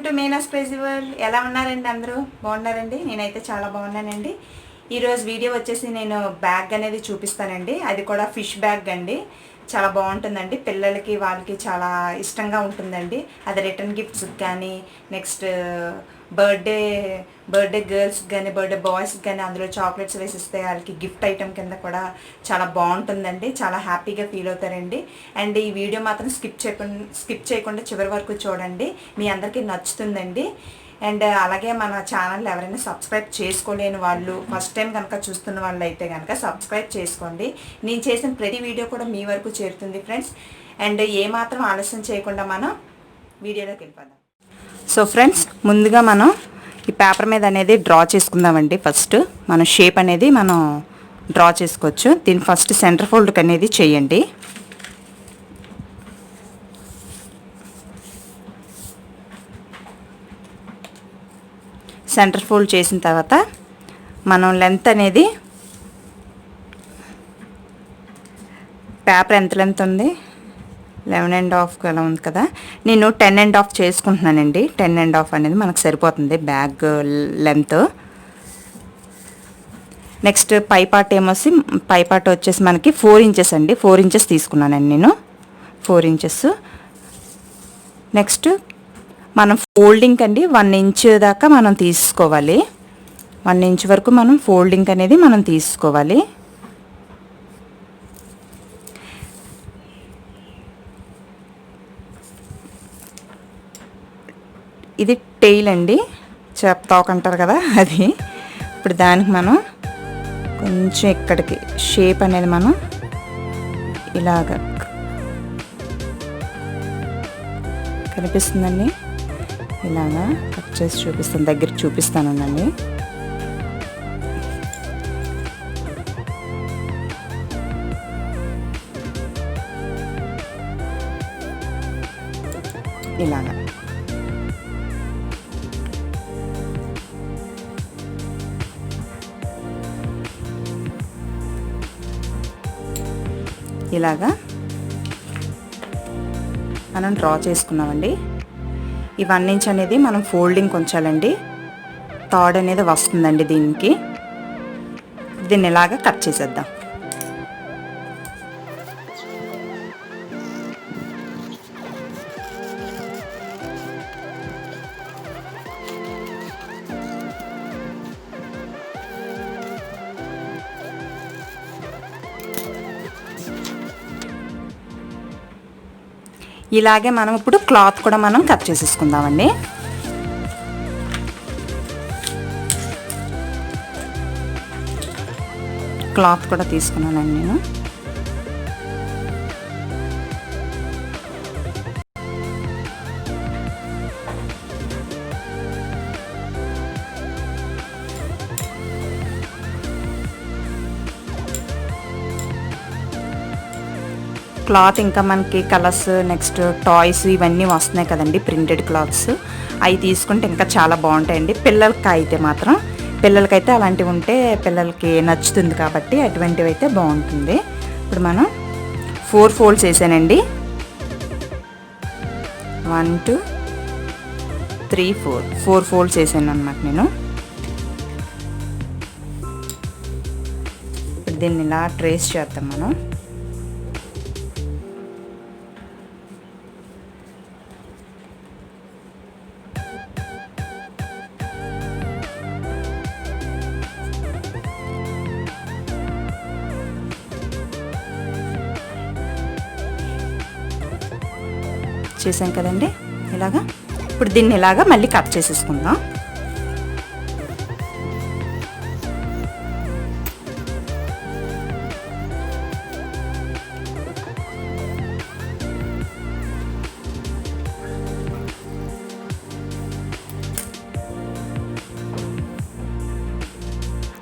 To Meena's crazy world. ఎలా ఉన్నారండి? అందరూ బాగున్నారండి? నేనైతే చాలా బాగున్నానండి. ఈరోజు వీడియో వచ్చేసి నేను బ్యాగ్ అనేది చూపిస్తానండి. అది కూడా ఫిష్ బ్యాగ్ అండి. చాలా బాగుంటుందండి. పిల్లలకి వాళ్ళకి చాలా ఇష్టంగా ఉంటుందండి. అది రిటర్న్ గిఫ్ట్స్ కానీ నెక్స్ట్ బర్త్డే గర్ల్స్కి కానీ బర్త్డే బాయ్స్కి కానీ అందులో చాక్లెట్స్ వేసిస్తే వాళ్ళకి గిఫ్ట్ ఐటెం కింద కూడా చాలా బాగుంటుందండి. చాలా హ్యాపీగా ఫీల్ అవుతారండి. అండ్ ఈ వీడియో మాత్రం స్కిప్ చేయకుండా చివరి వరకు చూడండి. మీ అందరికీ నచ్చుతుందండి. అండ్ అలాగే మన ఛానల్ ఎవరైనా సబ్స్క్రైబ్ చేసుకోలేని వాళ్ళు ఫస్ట్ టైం కనుక చూస్తున్న వాళ్ళు అయితే కనుక సబ్స్క్రైబ్ చేసుకోండి. నేను చేసిన ప్రతి వీడియో కూడా మీ వరకు చేరుతుంది ఫ్రెండ్స్. అండ్ ఏమాత్రం ఆలస్యం చేయకుండా మనం వీడియోలోకి వెళ్ళిపోదాం. సో ఫ్రెండ్స్, ముందుగా మనం ఈ పేపర్ మీద అనేది డ్రా చేసుకుందామండి. ఫస్ట్ మనం షేప్ అనేది మనం డ్రా చేసుకోవచ్చు. దీన్ని ఫస్ట్ సెంటర్ ఫోల్డ్కి అనేది చేయండి. సెంటర్ ఫోల్డ్ చేసిన తర్వాత మనం లెంత్ అనేది పేపర్ ఎంత లెంత్ ఉంది, 11.5 అలా ఉంది కదా. నేను 10.5 చేసుకుంటున్నానండి. 10.5 అనేది మనకు సరిపోతుంది బ్యాగ్ లెంత్. నెక్స్ట్ పై పార్ట్ వచ్చేసి మనకి 4 ఇంచెస్ అండి. 4 ఇంచెస్ తీసుకున్నానండి నేను, 4 ఇంచెస్. నెక్స్ట్ మనం ఫోల్డింగ్ అండి 1 ఇంచ్ దాకా మనం తీసుకోవాలి. 1 ఇంచ్ వరకు మనం ఫోల్డింగ్ అనేది మనం తీసుకోవాలి. ఇది టెయిల్ అండి, తోక అంటారు కదా అది. ఇప్పుడు దానికి మనం కొంచెం ఇక్కడికి షేప్ అనేది మనం ఇలాగా కనిపిస్తుందండి, ఇలాగా కట్ చేసి చూపిస్తాను, దగ్గర చూపిస్తానండి. ఇలాగా ఇలాగా మనం డ్రా చేసుకున్నామండి. ఈ 1 ఇంచ్ అనేది మనం ఫోల్డింగ్ ఉంచాలండి. థర్డ్ అనేది వస్తుందండి దీనికి. దీన్ని ఇలాగా కట్ చేసేద్దాం. ఇలాగే మనం ఇప్పుడు క్లాత్ కూడా మనం కట్ చేసేసుకుందామండి. క్లాత్ కూడా తీసుకున్నానండి నేను. క్లాత్ ఇంకా మనకి కలర్స్ నెక్స్ట్ టాయ్స్ ఇవన్నీ వస్తున్నాయి కదండి, ప్రింటెడ్ క్లాత్స్. అవి తీసుకుంటే ఇంకా చాలా బాగుంటాయండి. పిల్లలకైతే అలాంటివి ఉంటే పిల్లలకి నచ్చుతుంది కాబట్టి అటువంటివి అయితే బాగుంటుంది. ఇప్పుడు మనం 4 ఫోల్డ్స్ వేసానండి. 1 2 3 4 ఫోల్డ్స్ వేసాను అనమాట నేను. ఇప్పుడు దీన్ని ఇలా ట్రేస్ చేద్దాం మనం. చేసాం కదండి ఇలాగా. ఇప్పుడు దీన్ని ఇలాగా మళ్ళీ కట్ చేసేసుకుందాం.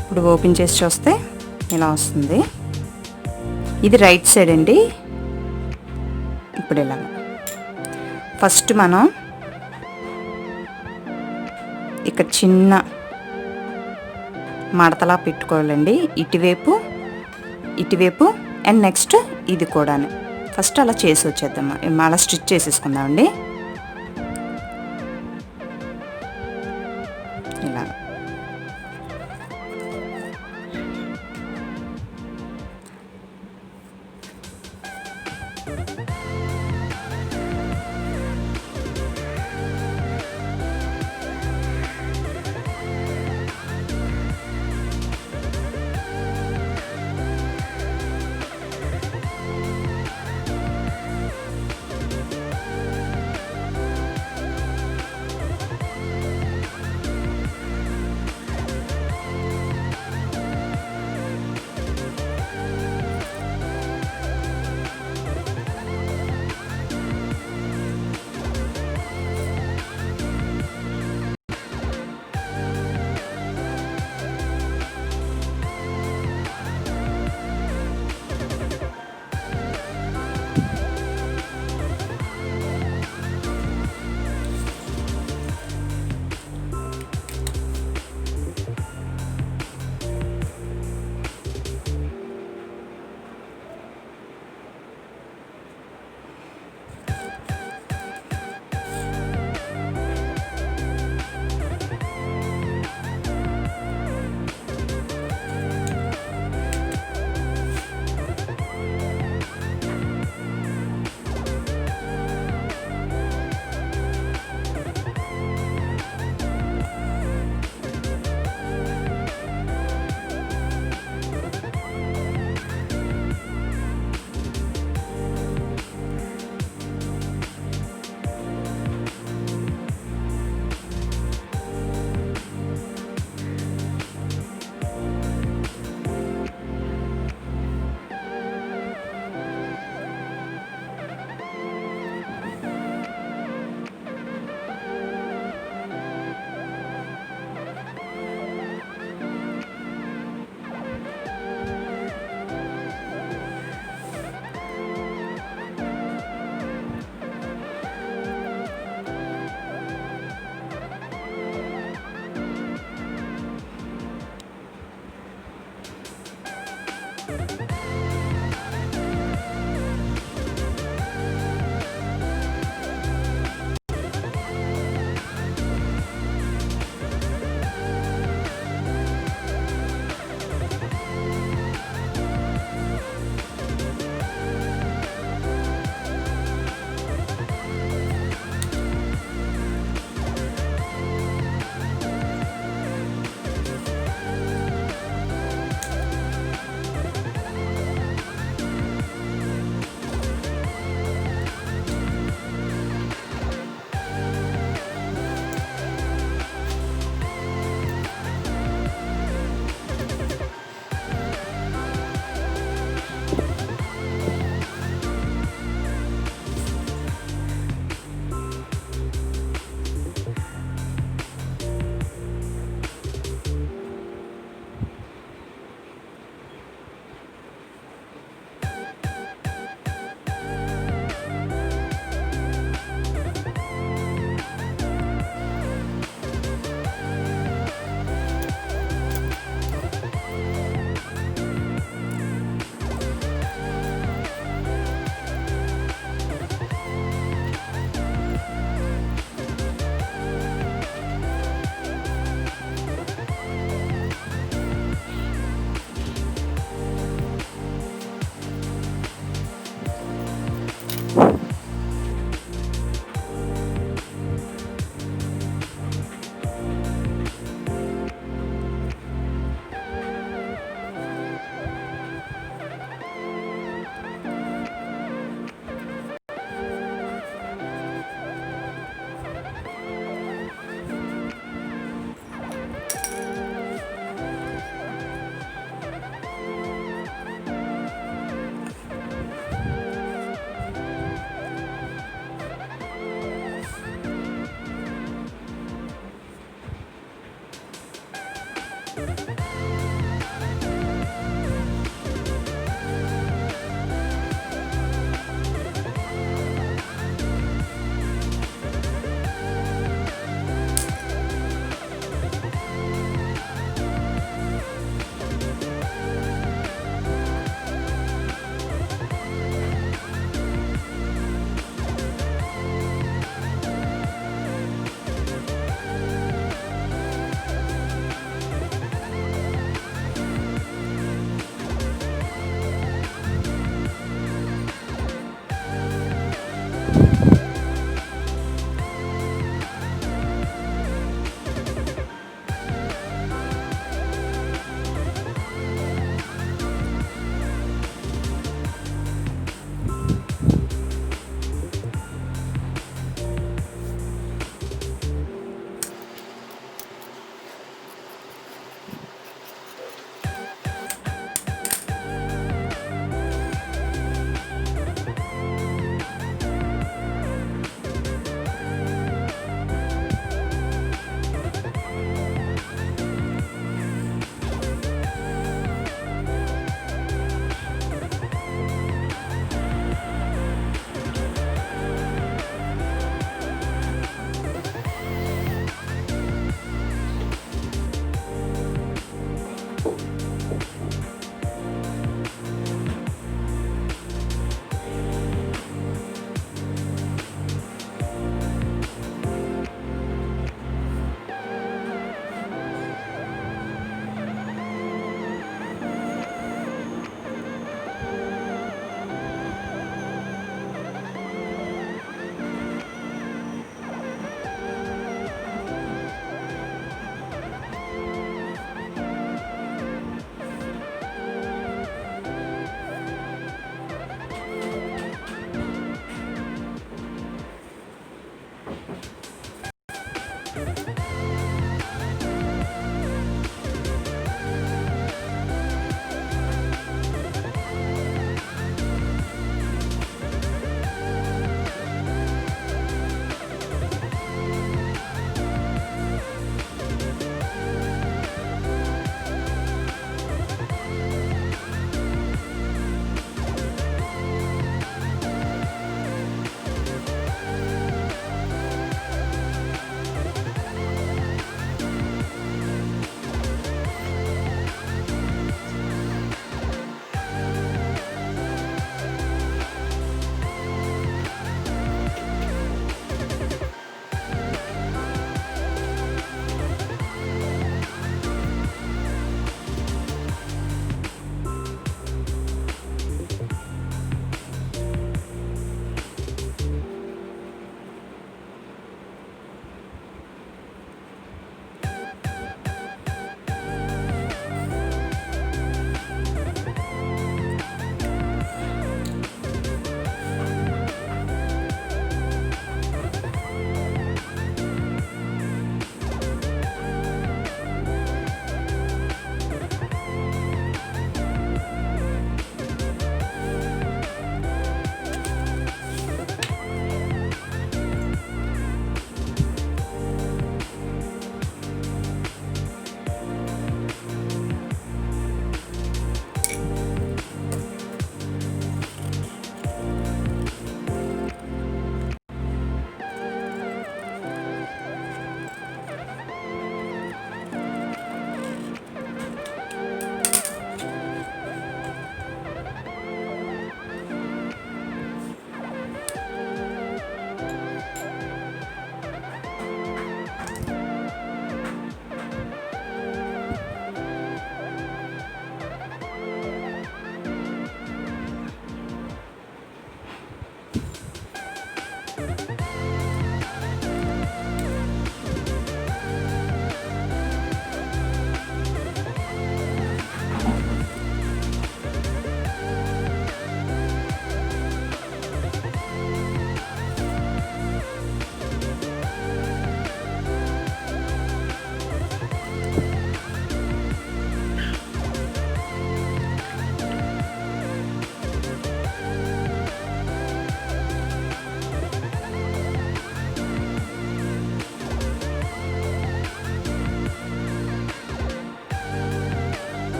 ఇప్పుడు ఓపెన్ చేసి చూస్తే ఇలా వస్తుంది. ఇది రైట్ సైడ్ అండి. ఇప్పుడు ఇలాగా ఫస్ట్ మనం ఇక్కడ చిన్న మడతలా పెట్టుకోవాలండి. ఇటువైపు అండ్ నెక్స్ట్ ఇది కూడా ఫస్ట్ అలా చేసి వచ్చేద్దాం. అలా స్టిచ్ చేసేసుకుందామండి. ఇలా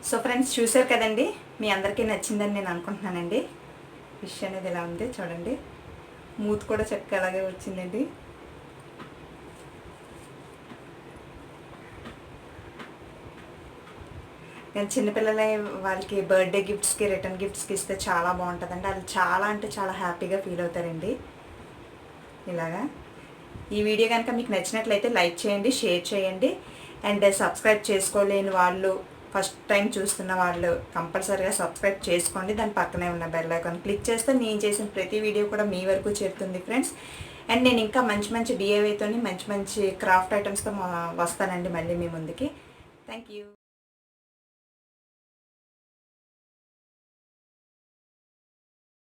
సో ఫ్రెండ్స్ చూసారు కదండి, మీ అందరికీ నచ్చిందని నేను అనుకుంటున్నానండి. ఫిష్ అనేది ఇలా ఉంది చూడండి, మూత్ కూడా చక్కగా అలాగే వచ్చిందండి. కానీ చిన్నపిల్లలే వాళ్ళకి బర్త్డే గిఫ్ట్స్కి రిటర్న్ గిఫ్ట్స్కి ఇస్తే చాలా బాగుంటుందండి. వాళ్ళు చాలా అంటే చాలా హ్యాపీగా ఫీల్ అవుతారండి. ఇలాగా ఈ వీడియో కనుక మీకు నచ్చినట్లయితే లైక్ చేయండి, షేర్ చేయండి. అండ్ సబ్స్క్రైబ్ చేసుకోలేని వాళ్ళు, ఫస్ట్ టైం చూస్తున్న వాళ్ళు కంపల్సరీగా సబ్స్క్రైబ్ చేసుకోండి. దాని పక్కనే ఉన్న బెల్ ఐకాన్ క్లిక్ చేస్తే నేను చేసిన ప్రతి వీడియో కూడా మీ వరకు చేరుతుంది ఫ్రెండ్స్. అండ్ నేను ఇంకా మంచి మంచి డిఐవైతో మంచి మంచి క్రాఫ్ట్ ఐటమ్స్తో వస్తానండి మళ్ళీ మీ ముందుకి. Thank you.